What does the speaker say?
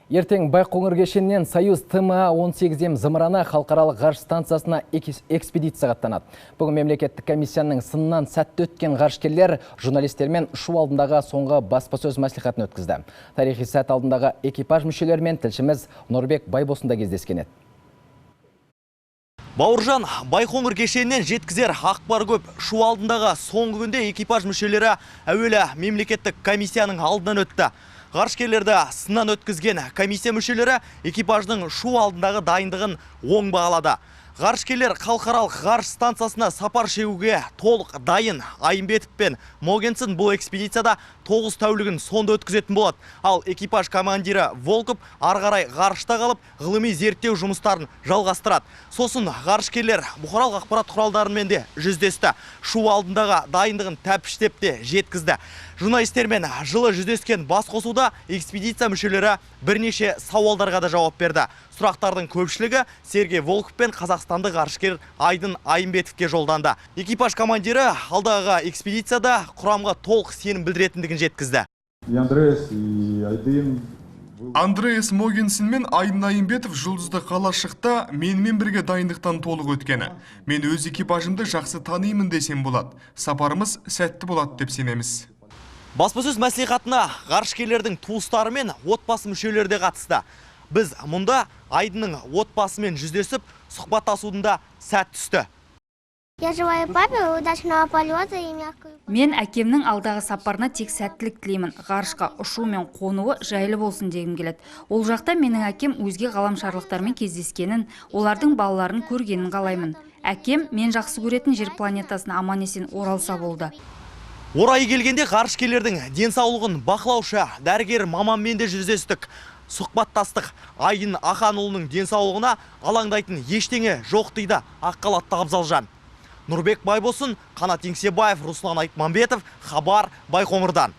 Ертең Байқоңыр кешенінен Союз ТМА-18М зымыраны халықаралық ғарыш станциясына экспедиция аттанады. Бүгін мемлекеттік комиссияның сынынан сәтті өткен ғарышкерлер журналистермен ұшу алдындағы соңғы баспасөз мәслихатын өткізді. Тарихи сәт алдындағы экипаж мүшелерімен тілшіміз Нұрбек Байбосында кездескен еді. Бауыржан, Байқоңыр кешенінен жеткізер ақпар көп. Шу алдындағы соңғы күнде экипаж мүшелері әуелі мемлекеттік комиссияның алдынан өтті. Ғарышкерлерді сыннан өткізген комиссия мүшелері экипаждың шу алдындағы дайындығын оң бағалады. Ғарышкерлер халықаралық ғарыш станциясына сапар шегуге толық дайын. Айымбетов пен Могенсен бұл экспедицияда 9 тәулігін сонда өткізетін болады. Ал экипаж командирі Волков ары қарай ғарышта қалып, ғылыми зерттеу жұмыстарын жалғастырады. Сосын ғарышкерлер бұқаралық ақпарат құралдарымен де жүздесті. Шу алдындағы дайындығын тәптіштеп те жеткізді. Журналистермен жылы жүздескен басқосуда экспедиция мүшелері бірнеше сауалдарға да жауап берді. Сұрақтардың көпшілігі Сергей Волков пен қазақстандық ғарышкер Айдын Айымбетовке жолданды. Экипаж командирі алдағы экспедицияда құрамға толық сенім білдіретіндігін жеткізді. Андреас Могенсен мен Айдын Айымбетов жұлдызды қалашықта менімен бірге дайындықтан толық өткені. Мен өз экипажымды жақсы танимын десем болады. Сапарымыз сәтті болады деп сенеміз. Баспасөз мәслихатына ғарышкерлердің туыстары мен отбасы мүшелері де қатысты. Біз мұнда Айдынның отбасымен жүздесіп, сұхбаттасудың да сәт түсті. Я желаю папе удачного полета и мягкую. Мен әкемнің алдағы сапарына тек сәттілік тілеймін. Ғарышқа ұшу мен қонуы жайлы болсын дегім келеді. Ол жақта менің әкем өзге ғаламшарлықтармен кездескенін, олардың балаларын көргенін қалаймын. Әкем мен жақсы көретін жер планетасына аман-есен оралса болды. Орайы келгенде ғарышкерлердің денсаулығын бақылаушы дәрігер маманмен де жүздестік. Сұхбаттастық. Айдын Аханұлының денсаулығына алаңдайтын ештеңе жоқ дейді Аққалатты Абзалжан. Нұрбек Байбосын, Қанат Еңсебаев, Руслан Айтмамбетов, Хабар, Байқоңырдан.